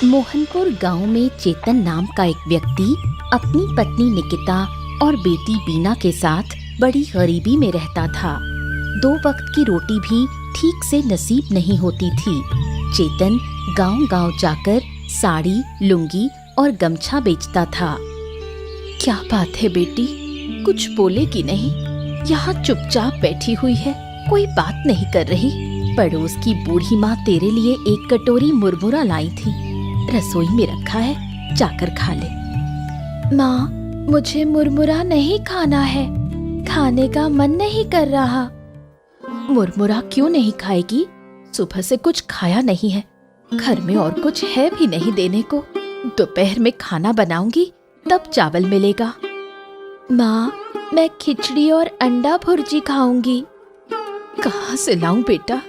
मोहनपुर गांव में चेतन नाम का एक व्यक्ति अपनी पत्नी निकिता और बेटी बीना के साथ बड़ी गरीबी में रहता था। 2 वक्त की रोटी भी ठीक से नसीब नहीं होती थी। चेतन गांव-गांव जाकर साड़ी, लुंगी और गमछा बेचता था। क्या बात है बेटी, कुछ बोलेगी नहीं? यहाँ चुपचाप बैठी हुई है, कोई बात नहीं कर रही। पड़ोस की बूढ़ी माँ तेरे लिए एक कटोरी मुरमुरा लाई थी, रसोई में रखा है, जाकर खा ले। माँ, मुझे मुरमुरा नहीं खाना है, खाने का मन नहीं कर रहा। मुरमुरा क्यों नहीं खाएगी? सुबह से कुछ खाया नहीं है, घर में और कुछ है भी नहीं देने को। दोपहर में खाना बनाऊंगी तब चावल मिलेगा। माँ, मैं खिचड़ी और अंडा भुर्जी खाऊंगी। कहाँ से लाऊं बेटा,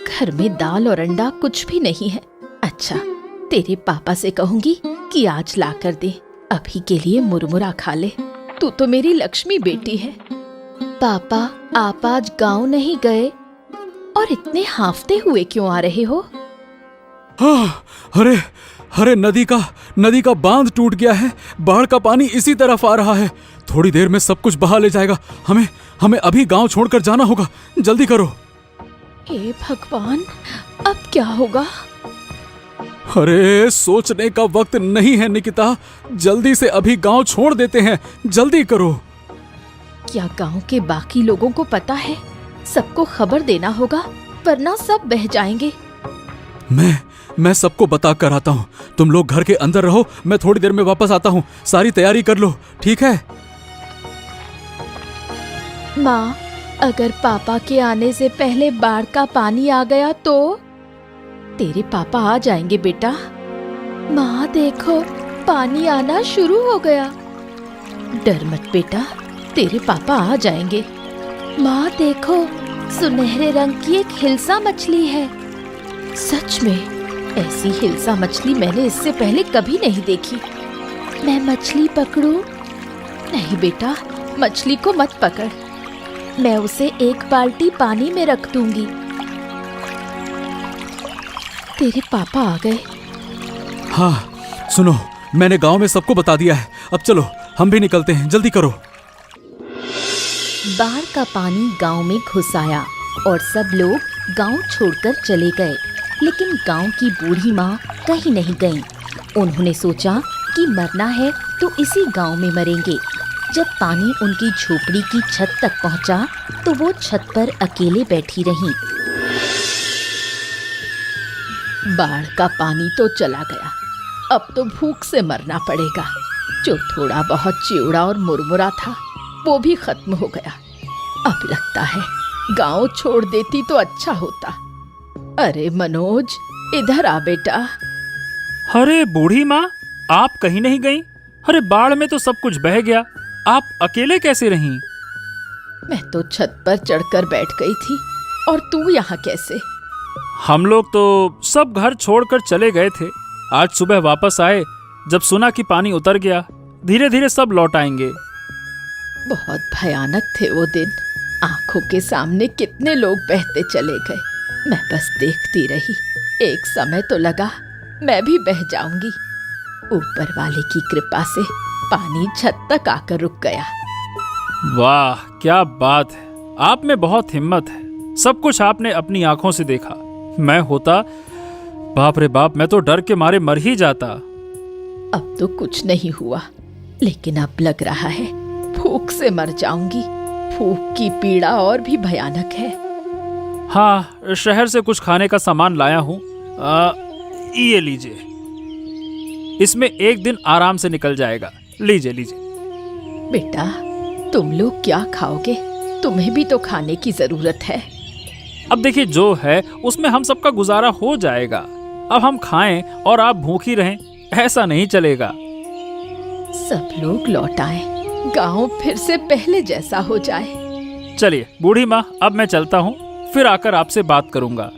घर में दाल और अंडा कुछ भी नहीं है। अच्छा, तेरे पापा से कहूंगी कि आज ला कर दे, अभी के लिए मुरमुरा खा ले। तू तो मेरी लक्ष्मी बेटी है। पापा, आप आज गांव नहीं गए और इतने हांफते हुए क्यों आ रहे हो? हाँ, अरे नदी का बांध टूट गया है। बाढ़ का पानी इसी तरफ आ रहा है। थोड़ी देर में सब कुछ बहा ले जाएगा। हमें अभी गांव छोड़कर जाना होगा। जल्दी करो। हे भगवान, अब क्या होगा? अरे सोचने का वक्त नहीं है निकिता, जल्दी से अभी गांव छोड़ देते हैं। जल्दी करो। क्या गांव के बाकी लोगों को पता है? सबको खबर देना होगा, वरना सब बह जाएंगे। मैं सबको बता कर आता हूँ। तुम लोग घर के अंदर रहो, मैं थोड़ी देर में वापस आता हूँ। सारी तैयारी कर लो, ठीक है? माँ, अगर पापा के आने से पहले बाढ़ का पानी आ गया तो? तेरे पापा आ जाएंगे बेटा। माँ देखो, पानी आना शुरू हो गया। डर मत बेटा, तेरे पापा आ जाएंगे। माँ देखो, सुनहरे रंग की एक हिल्सा मछली है। सच में? ऐसी हिल्सा मछली मैंने इससे पहले कभी नहीं देखी। मैं मछली पकड़ूं? नहीं बेटा, मछली को मत पकड़। मैं उसे एक बाल्टी पानी में रख दूंगी। तेरे पापा आ गए। हाँ, सुनो, मैंने गांव में सबको बता दिया है। अब चलो, हम भी निकलते हैं। जल्दी करो। बाढ़ का पानी गांव में घुस आया और सब लोग गांव छोड़कर चले गए। लेकिन गांव की बूढ़ी माँ कहीं नहीं गईं। उन्होंने सोचा कि मरना है तो इसी गांव में मरेंगे। जब पानी उनकी झोपड़ी की छत तक पहुंचा तो वो छत पर अकेले बैठी रहीं। बाढ़ का पानी तो चला गया, अब तो भूख से मरना पड़ेगा। जो थोड़ा बहुत चिवड़ा और मुरमुरा था वो भी खत्म हो गया। अब लगता है गांव छोड़ देती तो अच्छा होता। अरे मनोज, इधर आ बेटा। अरे बूढ़ी माँ, आप कहीं नहीं गईं? अरे बाढ़ में तो सब कुछ बह गया, आप अकेले कैसे रहीं? मैं तो छत पर चढ़कर बैठ गई थी, और तू यहाँ कैसे? हम लोग तो सब घर छोड़कर चले गए थे। आज सुबह वापस आए, जब सुना कि पानी उतर गया। धीरे धीरे सब लौट आएंगे। बहुत भयानक थे वो दिन। आंखों के सामने कितने लोग बहते चले गए। मैं बस देखती रही। एक समय तो लगा मैं भी बह जाऊंगी। ऊपर वाले की कृपा से पानी छत तक आकर रुक गया। वाह, क्या बात है! आप में बहुत हिम्मत है। सब कुछ आपने अपनी आंखों से देखा। मैं होता, बाप रे बाप, मैं तो डर के मारे मर ही जाता। अब तो कुछ नहीं हुआ, लेकिन अब लग रहा है भूख से मर जाऊंगी। भूख की पीड़ा और भी भयानक है। हाँ, शहर से कुछ खाने का सामान लाया हूँ। ये लीजिए, इसमें एक दिन आराम से निकल जाएगा। लीजिए लीजिए। बेटा, तुम लोग क्या खाओगे? तुम्हें भी तो खाने की जरूरत है। अब देखिए, जो है उसमें हम सबका गुजारा हो जाएगा। अब हम खाएं और आप भूखी रहें, ऐसा नहीं चलेगा। सब लोग लौट आए, गांव फिर से पहले जैसा हो जाए। चलिए बूढ़ी माँ, अब मैं चलता हूँ, फिर आकर आपसे बात करूंगा।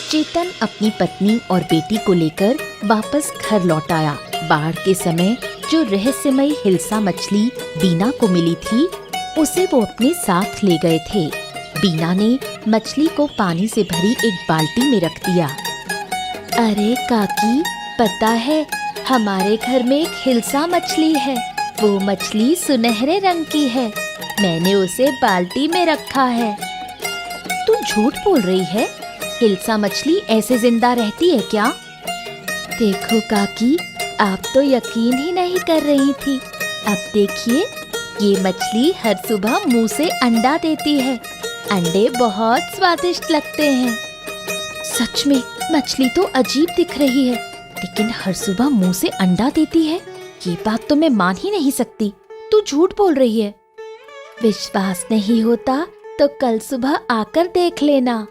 चेतन अपनी पत्नी और बेटी को लेकर वापस घर लौट आया। बाढ़ के समय जो रहस्यमयी हिल्सा मछली बीना को मिली थी, उसे वो अपने साथ ले गए थे। बीना ने मछली को पानी से भरी एक बाल्टी में रख दिया। अरे काकी, पता है हमारे घर में एक हिल्सा मछली है। वो मछली सुनहरे रंग की है। मैंने उसे बाल्टी में रखा है। तू झूठ बोल रही है? हिल्सा मछली ऐसे जिंदा रहती है क्या? देखो काकी, आप तो यकीन ही नहीं कर रही थी। अब देखिए, ये मछली हर सुबह मुंह से अंडा देती है। अंडे बहुत स्वादिष्ट लगते हैं। सच में मछली तो अजीब दिख रही है, लेकिन हर सुबह मुंह से अंडा देती है। ये बात तो मैं मान ही नहीं सकती। तू झूठ बोल रही है। विश्वास नहीं होता तो कल सुबह आकर देख लेना।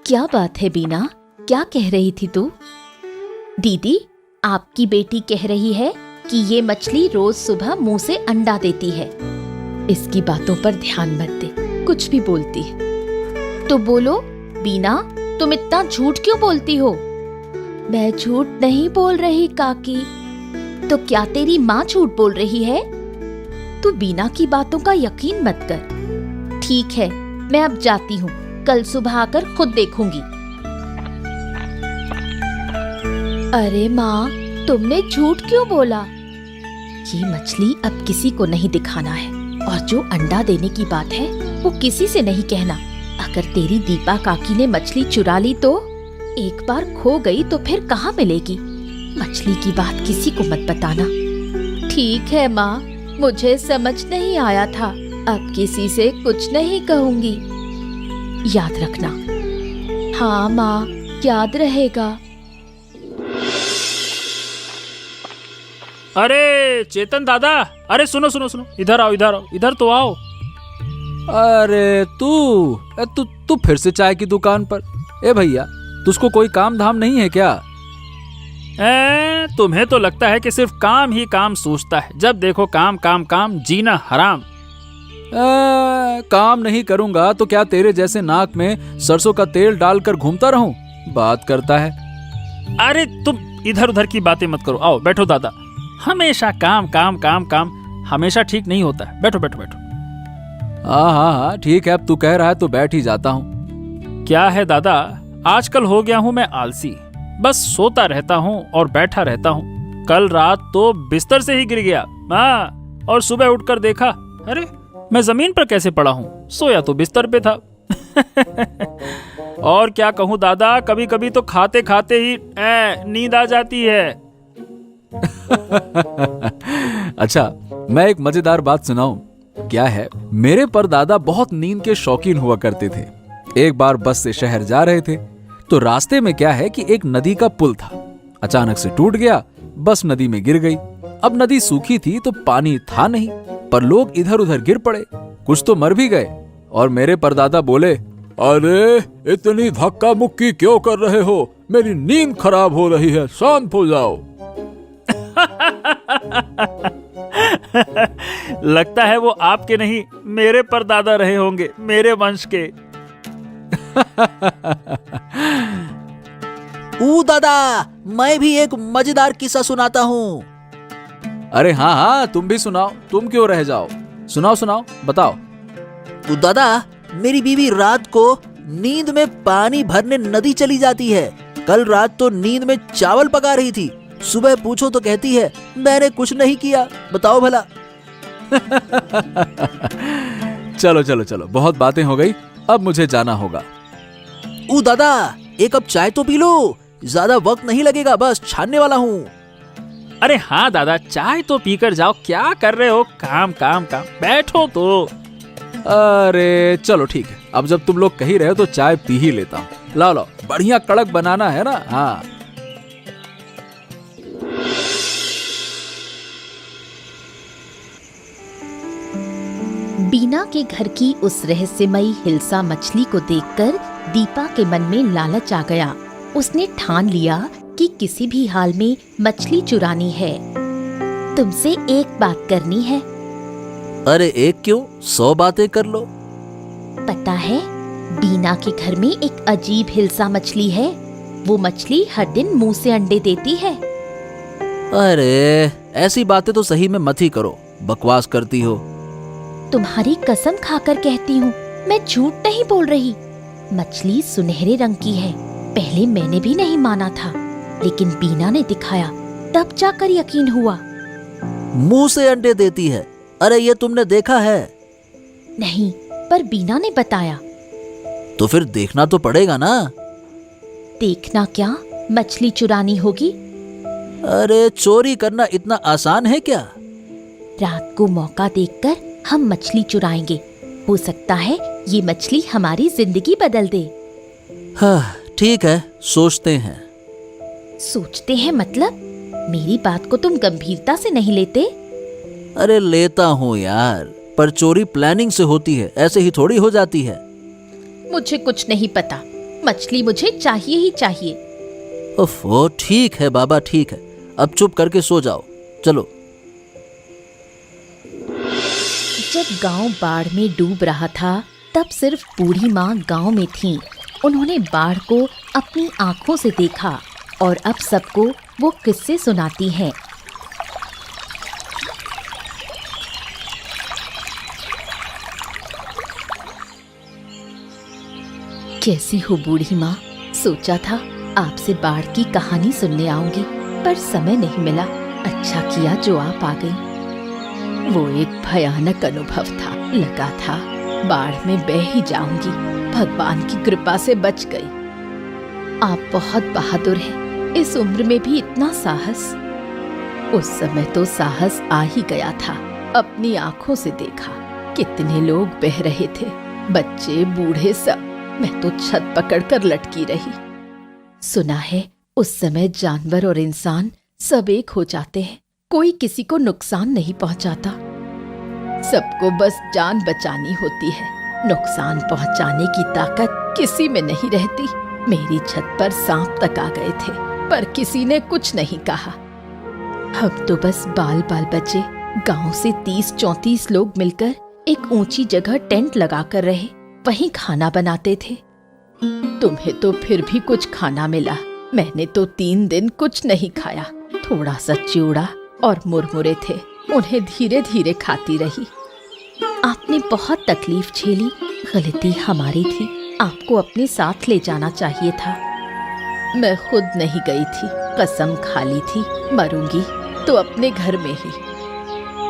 क्या बात है बीना, क्या कह रही थी तू? दीदी, आपकी बेटी कह रही है कि ये मछली रोज सुबह मुंह से अंडा देती है। इसकी बातों पर ध्यान मत दे, कुछ भी बोलती है। तो बोलो बीना, तुम इतना झूठ क्यों बोलती हो? मैं झूठ नहीं बोल रही काकी। तो क्या तेरी माँ झूठ बोल रही है? तू बीना की बातों का यकीन मत कर। ठीक है, मैं अब जाती हूँ। कल सुबह आकर खुद देखूंगी। अरे माँ, तुमने झूठ क्यों बोला? ये मछली अब किसी को नहीं दिखाना है, और जो अंडा देने की बात है वो किसी से नहीं कहना। अगर तेरी दीपा काकी ने मछली चुरा ली तो एक बार खो गई तो फिर कहाँ मिलेगी? मछली की बात किसी को मत बताना। ठीक है माँ, मुझे समझ नहीं आया था। अब किसी से कुछ नहीं कहूंगी। याद रखना। हाँ माँ, याद रहेगा। अरे चेतन दादा, अरे सुनो सुनो सुनो, इधर आओ इधर आओ, इधर तो आओ। अरे तू फिर से चाय की दुकान पर? ए भैया, तुझको कोई काम धाम नहीं है क्या? तुम्हें तो लगता है कि सिर्फ काम ही काम सोचता है। जब देखो काम काम काम, जीना हराम। काम नहीं करूंगा तो क्या तेरे जैसे नाक में सरसों का तेल डालकर घूमता रहूं? बात करता है। अरे तुम इधर उधर की बातें मत करो, आओ बैठो दादा। हमेशा काम काम काम काम हमेशा ठीक नहीं होता है। बैठो बैठो बैठो। हाँ, ठीक है, अब तू कह रहा है तो बैठ ही जाता हूँ। क्या है दादा, आजकल हो गया हूँ मैं आलसी। बस सोता रहता हूँ और बैठा रहता हूँ। कल रात तो बिस्तर से ही गिर गया। हाँ, और सुबह उठकर देखा, अरे मैं जमीन पर कैसे पड़ा हूँ? सोया तो बिस्तर पे था। और क्या कहूँ दादा, कभी कभी तो खाते खाते ही नींद आ जाती है। अच्छा, मैं एक मजेदार बात सुनाऊं? क्या है, मेरे परदादा बहुत नींद के शौकीन हुआ करते थे। एक बार बस से शहर जा रहे थे तो रास्ते में क्या है कि एक नदी का पुल था। अचानक से टूट गया, बस नदी में गिर गई। अब नदी सूखी थी तो पानी था नहीं, पर लोग इधर उधर गिर पड़े, कुछ तो मर भी गए। और मेरे परदादा बोले, अरे इतनी धक्का मुक्की क्यों कर रहे हो? मेरी नींद खराब हो रही है, शांत हो जाओ। लगता है वो आपके नहीं, मेरे परदादा रहे होंगे, मेरे वंश के। दादा, मैं भी एक मजेदार किस्सा सुनाता हूँ। अरे हाँ, तुम भी सुनाओ, तुम क्यों रह जाओ? सुनाओ सुनाओ, बताओ। दादा, मेरी बीवी रात को नींद में पानी भरने नदी चली जाती है। कल रात तो नींद में चावल पका रही थी। सुबह पूछो तो कहती है मैंने कुछ नहीं किया। बताओ भला। चलो चलो चलो, बहुत बातें हो गई, अब मुझे जाना होगा। दादा, एक कप चाय तो पी लो, ज्यादा वक्त नहीं लगेगा, बस छानने वाला हूँ। अरे हाँ दादा, चाय तो पीकर जाओ, क्या कर रहे हो? काम काम काम, बैठो तो। अरे चलो ठीक है, अब जब तुम लोग कह रहे हो तो चाय पी ही लेता हूँ। लाओ लाओ, बढ़िया कड़क बनाना है ना। हाँ। बीना के घर की उस रहस्यमयी हिल्सा मछली को देखकर दीपा के मन में लालच आ गया। उसने ठान लिया कि किसी भी हाल में मछली चुरानी है। तुमसे एक बात करनी है। अरे एक क्यों, 100 बातें कर लो। पता है, बीना के घर में एक अजीब हिल्सा मछली है। वो मछली हर दिन मुंह से अंडे देती है। अरे ऐसी बातें तो सही में मत ही करो, बकवास करती हो। तुम्हारी कसम खाकर कहती हूँ, मैं झूठ नहीं बोल रही। मछली सुनहरे रंग की है। पहले मैंने भी नहीं माना था, लेकिन बीना ने दिखाया, तब जाकर यकीन हुआ। मुंह से अंडे देती है। अरे ये तुमने देखा है? नहीं, पर बीना ने बताया। तो फिर देखना तो पड़ेगा ना। देखना क्या, मछली चुरानी होगी। अरे चोरी करना इतना आसान है क्या? रात को मौका देखकर हम मछली चुराएंगे। हो सकता है ये मछली हमारी जिंदगी बदल दे। हाँ ठीक है, सोचते हैं। सोचते हैं मतलब? मेरी बात को तुम गंभीरता से नहीं लेते? अरे लेता हूँ यार, पर चोरी प्लानिंग से होती है, ऐसे ही थोड़ी हो जाती है। मुझे कुछ नहीं पता, मछली मुझे चाहिए ही चाहिए। ओफो, ठीक है बाबा, ठीक है, अब चुप करके सो जाओ। चलो। जब गांव बाढ़ में डूब रहा था, तब सिर्फ बूढ़ी माँ गांव में थीं। उन्होंने बाढ़ को अपनी आंखों से देखा और अब सबको वो किस्से सुनाती हैं। कैसी हो बूढ़ी माँ? सोचा था आपसे बाढ़ की कहानी सुनने आऊंगी, पर समय नहीं मिला। अच्छा किया जो आप आ गई। वो एक भयानक अनुभव था। लगा था बाढ़ में बह ही जाऊंगी, भगवान की कृपा से बच गई। आप बहुत बहादुर हैं, इस उम्र में भी इतना साहस। उस समय तो साहस आ ही गया था। अपनी आंखों से देखा कितने लोग बह रहे थे, बच्चे बूढ़े सब। मैं तो छत पकड़कर लटकी रही। सुना है उस समय जानवर और इंसान सब एक हो जाते हैं, कोई किसी को नुकसान नहीं पहुंचाता। सबको बस जान बचानी होती है, नुकसान पहुंचाने की ताकत किसी में नहीं रहती। मेरी छत पर सांप तक आ गए थे, पर किसी ने कुछ नहीं कहा। हम तो बस बाल बाल बचे। गांव से 30-34 लोग मिलकर एक ऊंची जगह टेंट लगाकर रहे, वहीं खाना बनाते थे। तुम्हें तो फिर भी कुछ खाना मिला, मैंने तो 3 दिन कुछ नहीं खाया। थोड़ा सा चिवड़ा और मुरमुरे थे, उन्हें धीरे धीरे खाती रही। आपने बहुत तकलीफ झेली, गलती हमारी थी। आपको अपने साथ ले जाना चाहिए था। मैं खुद नहीं गई थी, कसम खा ली थी, मरूंगी तो अपने घर में ही।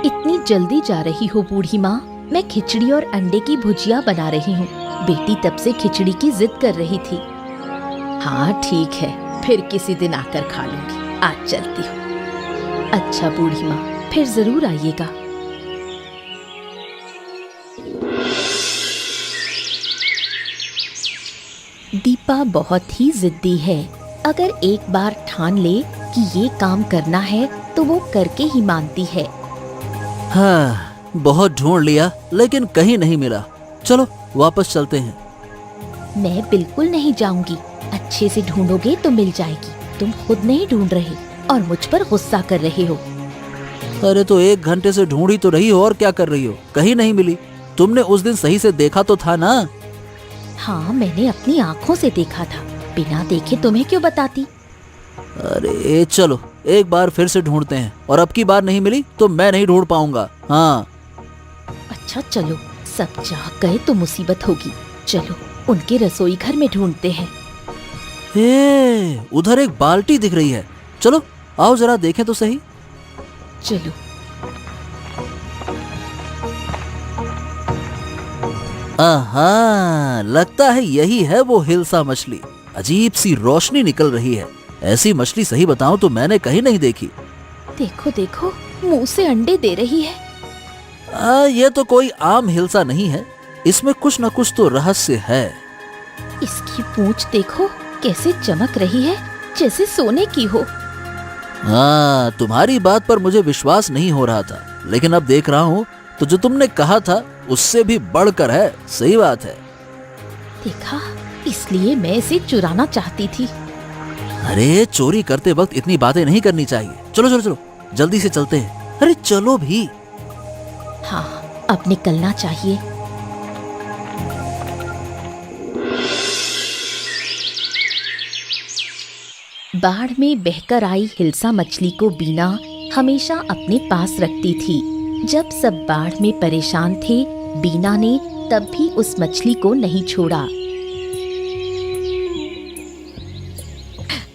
इतनी जल्दी जा रही हो बूढ़ी माँ? मैं खिचड़ी और अंडे की भुजिया बना रही हूँ। बेटी तब से खिचड़ी की जिद कर रही थी। हाँ ठीक है, फिर किसी दिन आकर खा लूंगी, आज चलती हूँ। अच्छा बूढ़ी माँ, फिर जरूर आइएगा। दीपा बहुत ही जिद्दी है। अगर एक बार ठान ले कि ये काम करना है तो वो करके ही मानती है। हाँ, बहुत ढूंढ लिया लेकिन कहीं नहीं मिला। चलो वापस चलते हैं। मैं बिल्कुल नहीं जाऊंगी, अच्छे से ढूंढोगे तो मिल जाएगी। तुम खुद नहीं ढूंढ रहे और मुझ पर गुस्सा कर रहे हो। अरे तो 1 घंटे से ढूंढी तो रही हो, और क्या कर रही हो? कहीं नहीं मिली। तुमने उस दिन सही से देखा तो था ना? हाँ, मैंने अपनी आँखों से देखा था, बिना देखे तुम्हें क्यों बताती? अरे चलो एक बार फिर से ढूंढते हैं, और अब की बार नहीं मिली तो मैं नहीं ढूंढ पाऊंगा। हाँ अच्छा चलो, सब जाग गए तो मुसीबत होगी। चलो उनके रसोई घर में ढूंढते हैं। उधर एक बाल्टी दिख रही है, चलो आओ जरा देखें तो सही। चलो। आहा, लगता है यही है वो हिल्सा मछली। अजीब सी रोशनी निकल रही है। ऐसी मछली सही बताऊं तो मैंने कहीं नहीं देखी। देखो देखो, मुंह से अंडे दे रही है। ये तो कोई आम हिल्सा नहीं है, इसमें कुछ न कुछ तो रहस्य है। इसकी पूंछ देखो कैसे चमक रही है, जैसे सोने की हो। हाँ, तुम्हारी बात पर मुझे विश्वास नहीं हो रहा था, लेकिन अब देख रहा हूँ तो जो तुमने कहा था उससे भी बढ़कर है। सही बात है। देखा, इसलिए मैं इसे चुराना चाहती थी। अरे चोरी करते वक्त इतनी बातें नहीं करनी चाहिए। चलो चलो चलो, जल्दी से चलते हैं। अरे चलो भी। हाँ, अब निकलना चाहिए। बाढ़ में बहकर आई हिल्सा मछली को बीना हमेशा अपने पास रखती थी। जब सब बाढ़ में परेशान थे, बीना ने तब भी उस मछली को नहीं छोड़ा।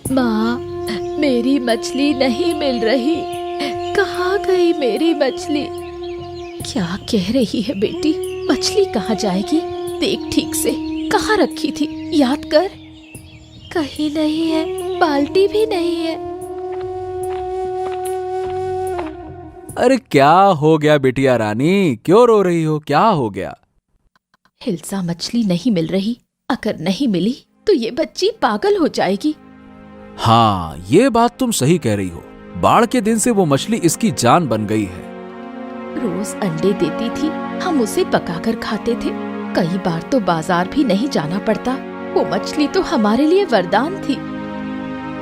माँ, मेरी मछली नहीं मिल रही। कहाँ गई मेरी मछली? क्या कह रही है बेटी? मछली कहाँ जाएगी? देख ठीक से, कहाँ रखी थी? याद कर। कहीं नहीं है, बाल्टी भी नहीं है। अरे क्या हो गया बिटिया रानी, क्यों रो रही हो? क्या हो गया? हिल्सा मछली नहीं मिल रही। अगर नहीं मिली तो ये बच्ची पागल हो जाएगी। हाँ, ये बात तुम सही कह रही हो। बाढ़ के दिन से वो मछली इसकी जान बन गई है। रोज अंडे देती थी, हम उसे पकाकर खाते थे। कई बार तो बाजार भी नहीं जाना पड़ता। वो मछली तो हमारे लिए वरदान थी।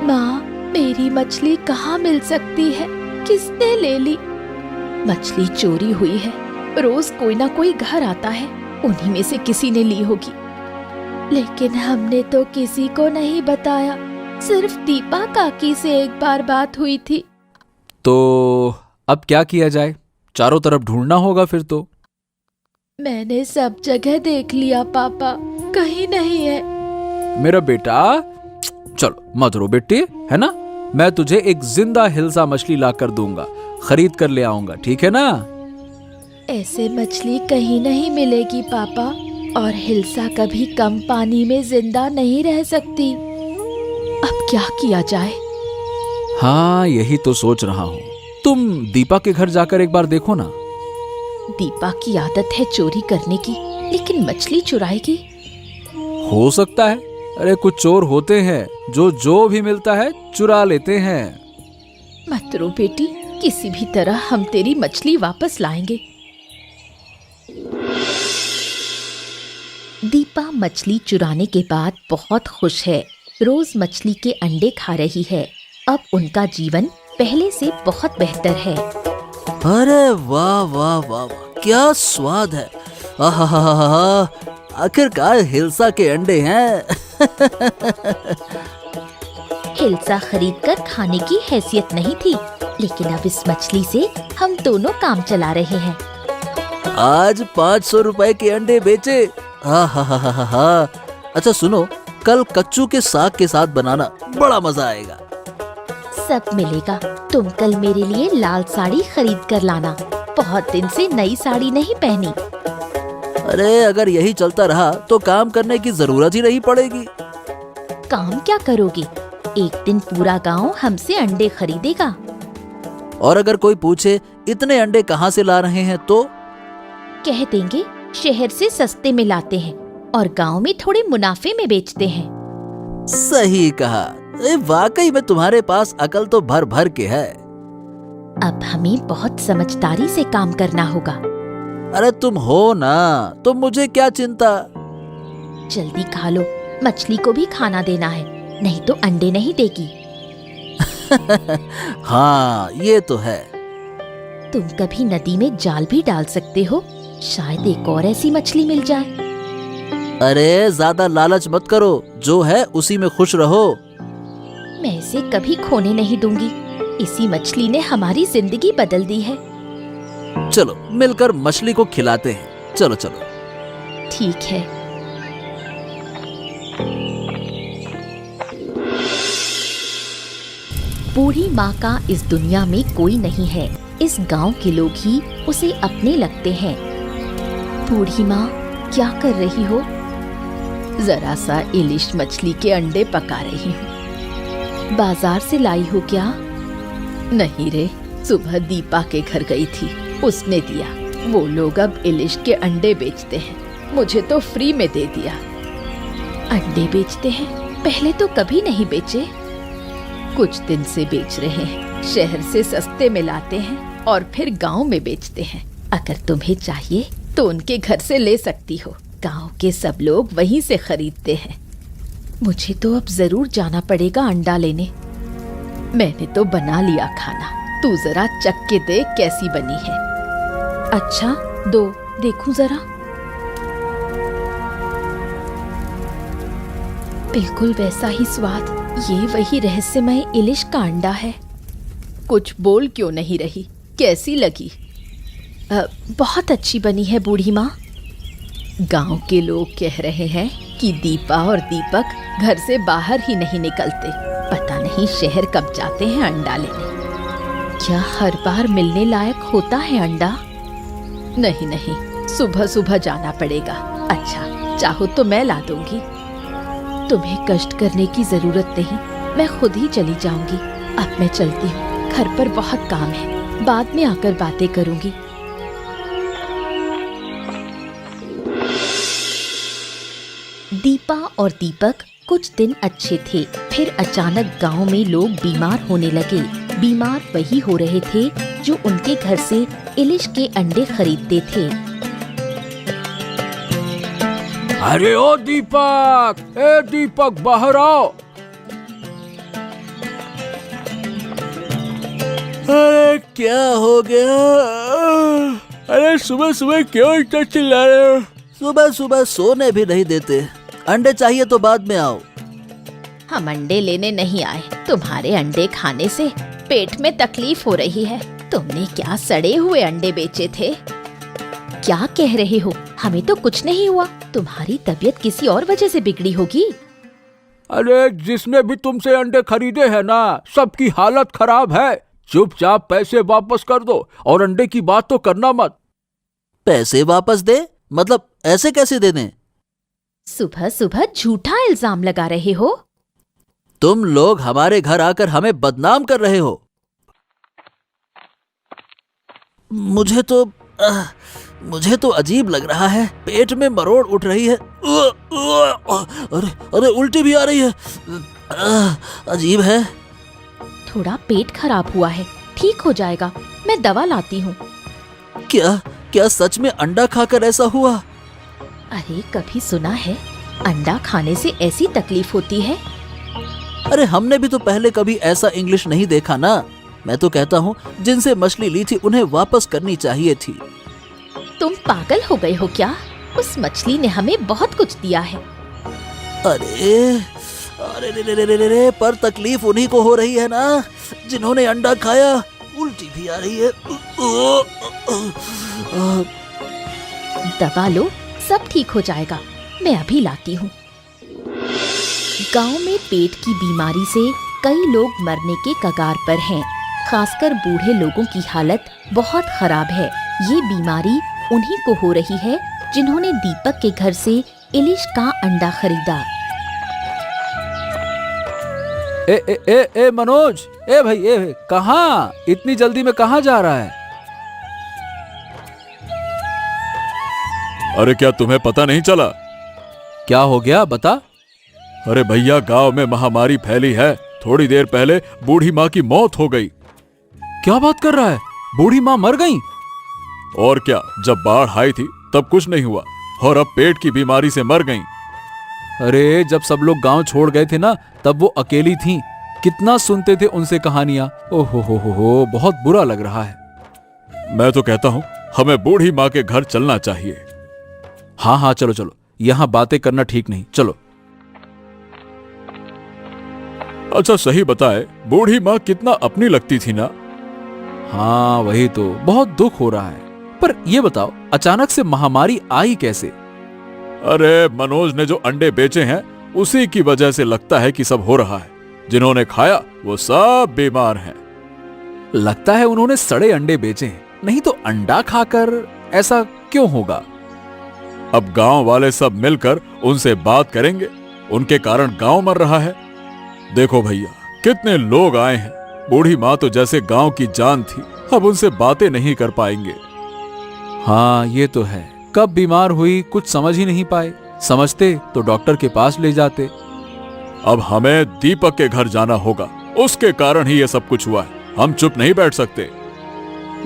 माँ, मेरी मछली कहाँ मिल सकती है? किसने ले ली? मछली चोरी हुई है। रोज कोई ना कोई घर आता है, उन्हीं में से किसी ने ली होगी। लेकिन हमने तो किसी को नहीं बताया। सिर्फ दीपा काकी से एक बार बात हुई थी। तो अब क्या किया जाए? चारों तरफ ढूंढना होगा फिर तो। मैंने सब जगह देख लिया पापा, कहीं नहीं है। मेरा बेटा, चलो मत रो बेटी, है ना? मैं तुझे एक जिंदा हिल्सा मछली लाकर दूंगा, खरीद कर ले आऊंगा, ठीक है ना? ऐसे मछली कहीं नहीं मिलेगी पापा, और हिल्सा कभी कम पानी में जिंदा नहीं रह सकती। अब क्या किया जाए? हाँ, यही तो सोच रहा हूँ। तुम दीपा के घर जाकर एक बार देखो ना। दीपा की आदत है चोरी करने की, लेकिन मछली चुराएगी? हो सकता है। अरे कुछ चोर होते हैं जो भी मिलता है चुरा लेते हैं। मत रो बेटी, किसी भी तरह हम तेरी मछली वापस लाएंगे। दीपा मछली चुराने के बाद बहुत खुश है। रोज मछली के अंडे खा रही है। अब उनका जीवन पहले से बहुत बेहतर है। अरे वाह वाह वाह वाह, क्या स्वाद है। आहा, आखिरकार हिल्सा के अंडे हैं। हिल्सा खरीदकर खाने की हैसियत नहीं थी, लेकिन अब इस मछली से हम दोनों काम चला रहे हैं। आज 500 रुपए के अंडे बेचे। हा। अच्छा सुनो, कल कच्चू के साग के साथ बनाना, बड़ा मजा आएगा। सब मिलेगा। तुम कल मेरे लिए लाल साड़ी खरीद कर लाना। बहुत दिन से नई साड़ी नहीं पहनी। अरे अगर यही चलता रहा तो काम करने की जरूरत ही नहीं पड़ेगी। काम क्या करोगे? एक दिन पूरा गांव हमसे अंडे खरीदेगा। और अगर कोई पूछे इतने अंडे कहाँ से ला रहे हैं तो कह देंगे शहर से सस्ते में लाते हैं और गांव में थोड़े मुनाफे में बेचते हैं। सही कहा। वाकई में तुम्हारे पास अकल तो भर भर के है। अब हमें बहुत समझदारी से काम करना होगा। अरे तुम हो ना, तो मुझे क्या चिंता। जल्दी खा लो, मछली को भी खाना देना है, नहीं तो अंडे नहीं देगी। हाँ ये तो है। तुम कभी नदी में जाल भी डाल सकते हो, शायद एक और ऐसी मछली मिल जाए। अरे ज्यादा लालच मत करो, जो है उसी में खुश रहो। मैं इसे कभी खोने नहीं दूंगी। इसी मछली ने हमारी जिंदगी बदल दी है। चलो मिलकर मछली को खिलाते हैं। चलो चलो। ठीक है। बूढ़ी माँ का इस दुनिया में कोई नहीं है। इस गांव के लोग ही उसे अपने लगते हैं। बूढ़ी माँ, क्या कर रही हो? जरा सा इलिश मछली के अंडे पका रही हूँ। बाजार से लाई हो क्या? नहीं रे, सुबह दीपा के घर गई थी, उसने दिया। वो लोग अब इलिश के अंडे बेचते हैं, मुझे तो फ्री में दे दिया। अंडे बेचते हैं? पहले तो कभी नहीं बेचे। कुछ दिन से बेच रहे हैं। शहर से सस्ते में लाते हैं और फिर गांव में बेचते हैं। अगर तुम्हें चाहिए तो उनके घर से ले सकती हो। गांव के सब लोग वहीं से खरीदते हैं। मुझे तो अब जरूर जाना पड़ेगा अंडा लेने। मैंने तो बना लिया खाना, तू जरा चख के देख कैसी बनी है। अच्छा दो, देखूं जरा। बिल्कुल वैसा ही स्वाद। ये वही रहस्यमय इलिश का अंडा है। कुछ बोल क्यों नहीं रही? कैसी लगी? बहुत अच्छी बनी है बूढ़ी माँ। गांव के लोग कह रहे हैं कि दीपा और दीपक घर से बाहर ही नहीं निकलते। पता कहीं शहर कब जाते हैं अंडा लेने। क्या हर बार मिलने लायक होता है अंडा? नहीं नहीं, सुबह सुबह जाना पड़ेगा। अच्छा, चाहो तो मैं ला दूंगी। तुम्हें कष्ट करने की जरूरत नहीं, मैं खुद ही चली जाऊंगी। अब मैं चलती हूँ, घर पर बहुत काम है, बाद में आकर बातें करूंगी। दीपा और दीपक कुछ दिन अच्छे थे, फिर अचानक गांव में लोग बीमार होने लगे। बीमार वही हो रहे थे जो उनके घर से इलिश के अंडे खरीदते थे। अरे ओ दीपक, ए दीपक, बाहर आओ। अरे क्या हो गया? अरे सुबह सुबह क्यों इतना चिल्ला रहे हो? सुबह सुबह सोने भी नहीं देते। अंडे चाहिए तो बाद में आओ। हम अंडे लेने नहीं आए, तुम्हारे अंडे खाने से पेट में तकलीफ हो रही है। तुमने क्या सड़े हुए अंडे बेचे थे? क्या कह रहे हो? हमें तो कुछ नहीं हुआ, तुम्हारी तबीयत किसी और वजह से बिगड़ी होगी। अरे जिसने भी तुमसे अंडे खरीदे हैं ना, सबकी हालत खराब है। चुपचाप पैसे वापस कर दो और अंडे की बात तो करना मत। पैसे वापस दे? मतलब ऐसे कैसे दे दें? सुबह सुबह झूठा इल्जाम लगा रहे हो। तुम लोग हमारे घर आकर हमें बदनाम कर रहे हो। मुझे तो अजीब लग रहा है। पेट में मरोड़ उठ रही है। अरे उल्टी भी आ रही है। अजीब है। थोड़ा पेट खराब हुआ है, ठीक हो जाएगा, मैं दवा लाती हूँ। क्या सच में अंडा खाकर ऐसा हुआ? अरे कभी सुना है अंडा खाने से ऐसी तकलीफ होती है? अरे हमने भी तो पहले कभी ऐसा इंग्लिश नहीं देखा ना। मैं तो कहता हूँ जिनसे मछली ली थी उन्हें वापस करनी चाहिए थी। तुम पागल हो गए हो क्या? उस मछली ने हमें बहुत कुछ दिया है। अरे रे, पर तकलीफ उन्हीं को हो रही है ना जिन्होंने अंडा खाया। उल्टी भी आ रही है। दवा लो, सब ठीक हो जाएगा, मैं अभी लाती हूँ। गांव में पेट की बीमारी से कई लोग मरने के कगार पर हैं। खासकर बूढ़े लोगों की हालत बहुत खराब है। ये बीमारी उन्हीं को हो रही है जिन्होंने दीपक के घर से इलिश का अंडा खरीदा। ए मनोज, ए भाई, कहाँ? इतनी जल्दी में कहाँ जा रहा है? अरे क्या तुम्हें पता नहीं चला? क्या हो गया, बता। अरे भैया, गांव में महामारी फैली है। थोड़ी देर पहले बूढ़ी माँ की मौत हो गई। क्या बात कर रहा है? बूढ़ी माँ मर गई? और क्या, जब बाढ़ आई थी तब कुछ नहीं हुआ और अब पेट की बीमारी से मर गई। अरे जब सब लोग गांव छोड़ गए थे ना, तब वो अकेली थीं। कितना सुनते थे उनसे कहानियां। ओहो हो, बहुत बुरा लग रहा है। मैं तो कहता हूँ हमें बूढ़ी माँ के घर चलना चाहिए। हाँ, चलो, यहाँ बातें करना ठीक नहीं, चलो। अच्छा सही बताए, बूढ़ी माँ कितना अपनी लगती थी ना? हाँ वही तो, बहुत दुख हो रहा है। पर ये बताओ, अचानक से महामारी आई कैसे? अरे मनोज ने जो अंडे बेचे हैं उसी की वजह से लगता है कि सब हो रहा है। जिन्होंने खाया वो सब बीमार हैं। लगता है उन्होंने सड़े अंडे बेचे हैं, नहीं तो अंडा खाकर ऐसा क्यों होगा? अब गांव वाले सब मिलकर उनसे बात करेंगे, उनके कारण गांव मर रहा है। देखो भैया, कितने लोग आए हैं। बूढ़ी माँ तो जैसे गांव की जान थी, अब उनसे बातें नहीं कर पाएंगे। हाँ ये तो है, कब बीमार हुई कुछ समझ ही नहीं पाए। समझते तो डॉक्टर के पास ले जाते। अब हमें दीपक के घर जाना होगा, उसके कारण ही ये सब कुछ हुआ है। हम चुप नहीं बैठ सकते।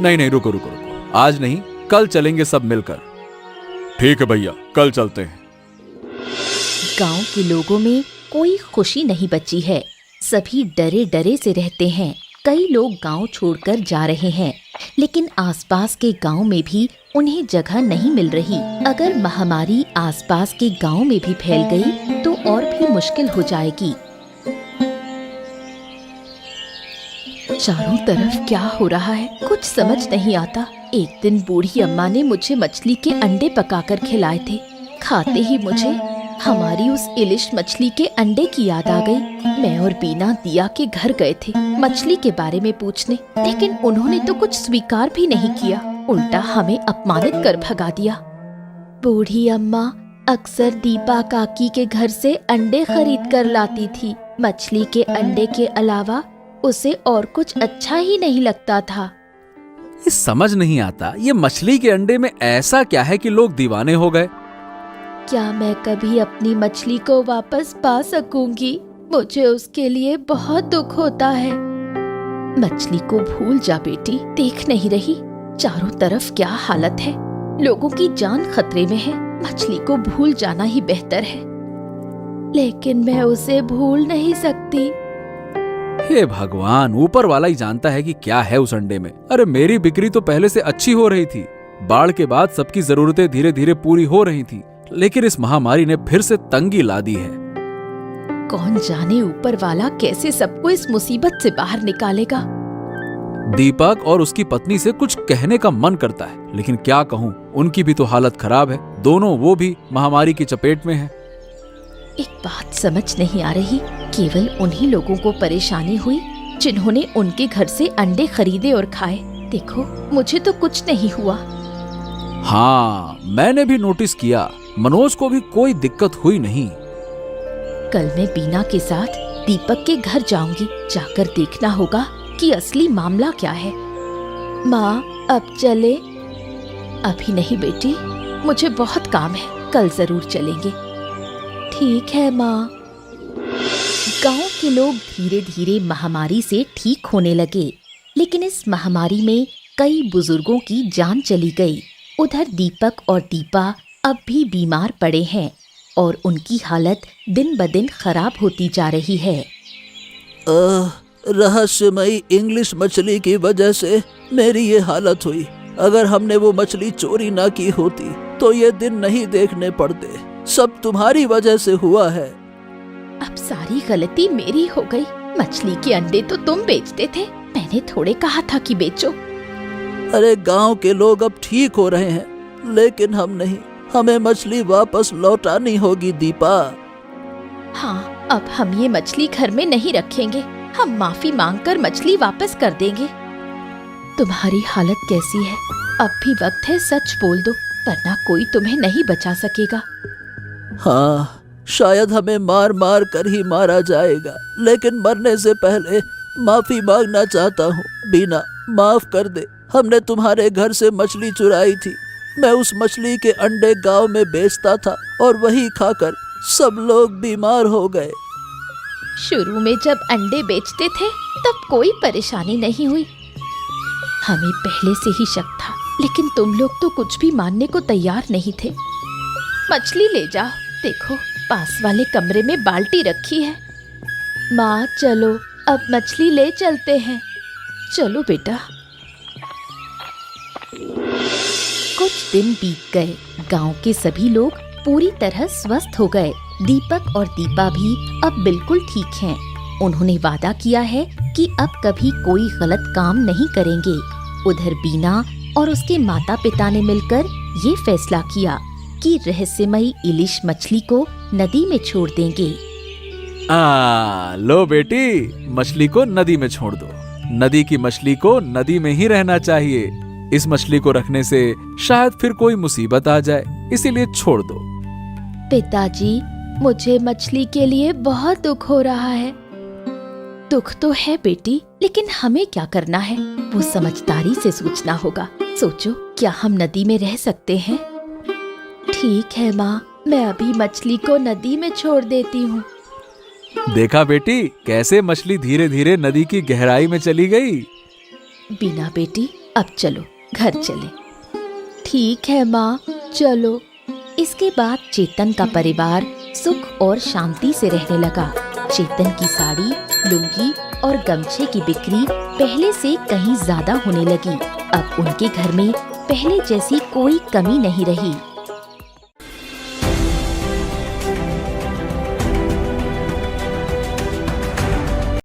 नहीं, रुको, आज नहीं, कल चलेंगे सब मिलकर। ठीक है भैया, कल चलते हैं। गांव के लोगों में कोई खुशी नहीं बची है, सभी डरे डरे से रहते हैं। कई लोग गांव छोड़कर जा रहे हैं, लेकिन आसपास के गांव में भी उन्हें जगह नहीं मिल रही। अगर महामारी आसपास के गांव में भी फैल गई तो और भी मुश्किल हो जाएगी। चारों तरफ क्या हो रहा है कुछ समझ नहीं आता। एक दिन बूढ़ी अम्मा ने मुझे मछली के अंडे पकाकर खिलाए थे। खाते ही मुझे हमारी उस इलिश मछली के अंडे की याद आ गई। मैं और बीना दिया के घर गए थे मछली के बारे में पूछने, लेकिन उन्होंने तो कुछ स्वीकार भी नहीं किया, उल्टा हमें अपमानित कर भगा दिया। बूढ़ी अम्मा अक्सर दीपा काकी के घर से अंडे खरीद कर लाती थी। मछली के अंडे के अलावा उसे और कुछ अच्छा ही नहीं लगता था। ये समझ नहीं आता, ये मछली के अंडे में ऐसा क्या है कि लोग दीवाने हो गए? क्या मैं कभी अपनी मछली को वापस पा सकूंगी? मुझे उसके लिए बहुत दुख होता है। मछली को भूल जा बेटी, देख नहीं रही चारों तरफ क्या हालत है, लोगों की जान खतरे में है। मछली को भूल जाना ही बेहतर है, लेकिन मैं उसे भूल नहीं सकती। हे भगवान, ऊपर वाला ही जानता है कि क्या है उस अंडे में। अरे मेरी बिक्री तो पहले से अच्छी हो रही थी, बाढ़ के बाद सबकी जरूरतें धीरे धीरे पूरी हो रही थी, लेकिन इस महामारी ने फिर से तंगी ला दी है। कौन जाने ऊपर वाला कैसे सबको इस मुसीबत से बाहर निकालेगा। दीपक और उसकी पत्नी से कुछ कहने का मन करता है, लेकिन क्या कहूँ, उनकी भी तो हालत खराब है। दोनों वो भी महामारी की चपेट में हैं। एक बात समझ नहीं आ रही, केवल उन्हीं लोगों को परेशानी हुई जिन्होंने उनके घर से अंडे खरीदे और खाए। देखो, मुझे तो कुछ नहीं हुआ। हाँ, मैंने भी नोटिस किया, मनोज को भी कोई दिक्कत हुई नहीं। कल मैं बीना के साथ दीपक के घर जाऊंगी, जाकर देखना होगा कि असली मामला क्या है। माँ, अब चले? अभी नहीं बेटी, मुझे बहुत काम है, कल जरूर चलेंगे। ठीक है माँ। गांव के लोग धीरे धीरे महामारी से ठीक होने लगे, लेकिन इस महामारी में कई बुजुर्गों की जान चली गई। उधर दीपक और दीपा अब भी बीमार पड़े हैं और उनकी हालत दिन ब दिन खराब होती जा रही है। रहस्यमयी इंग्लिश मछली की वजह से मेरी ये हालत हुई। अगर हमने वो मछली चोरी ना की होती तो ये दिन नहीं देखने पड़ते। सब तुम्हारी वजह से हुआ है। अब सारी गलती मेरी हो गई। मछली के अंडे तो तुम बेचते थे, मैंने थोड़े कहा था कि बेचो। अरे गांव के लोग अब ठीक हो रहे हैं, लेकिन हम नहीं। हमें मछली वापस लौटानी होगी दीपा। हाँ, अब हम ये मछली घर में नहीं रखेंगे। हम माफी मांगकर मछली वापस कर देंगे। तुम्हारी हालत कैसी है? अब भी वक्त है, सच बोल दो, वरना कोई तुम्हें नहीं बचा सकेगा। हाँ, शायद हमें मार मार कर ही मारा जाएगा, लेकिन मरने से पहले माफी मांगना चाहता हूँ। बीना, माफ कर दे। हमने तुम्हारे घर से मछली चुराई थी। मैं उस मछली के अंडे गांव में बेचता था और वही खाकर सब लोग बीमार हो गए। शुरू में जब अंडे बेचते थे तब कोई परेशानी नहीं हुई। हमें पहले से ही शक था, लेकिन तुम लोग तो कुछ भी मानने को तैयार नहीं थे। मछली ले जाओ, देखो पास वाले कमरे में बाल्टी रखी है। माँ चलो, अब मछली ले चलते हैं। चलो बेटा। कुछ दिन बीत गए। गांव के सभी लोग पूरी तरह स्वस्थ हो गए। दीपक और दीपा भी अब बिल्कुल ठीक हैं। उन्होंने वादा किया है कि अब कभी कोई गलत काम नहीं करेंगे। उधर बीना और उसके माता पिता ने मिलकर ये फैसला किया कि रहस्यमयी इलिश मछली को नदी में छोड़ देंगे। लो बेटी, मछली को नदी में छोड़ दो। नदी की मछली को नदी में ही रहना चाहिए। इस मछली को रखने से शायद फिर कोई मुसीबत आ जाए, इसीलिए छोड़ दो। पिताजी, मुझे मछली के लिए बहुत दुख हो रहा है। दुख तो है बेटी, लेकिन हमें क्या करना है, वो समझदारी से सोचना होगा। सोचो, क्या हम नदी में रह सकते हैं? ठीक है माँ, मैं अभी मछली को नदी में छोड़ देती हूँ। देखा बेटी, कैसे मछली धीरे धीरे नदी की गहराई में चली गई। बीना बेटी, अब चलो घर चले। ठीक है माँ, चलो। इसके बाद चेतन का परिवार सुख और शांति से रहने लगा। चेतन की साड़ी, लुंगी और गमछे की बिक्री पहले से कहीं ज्यादा होने लगी। अब उनके घर में पहले जैसी कोई कमी नहीं रही।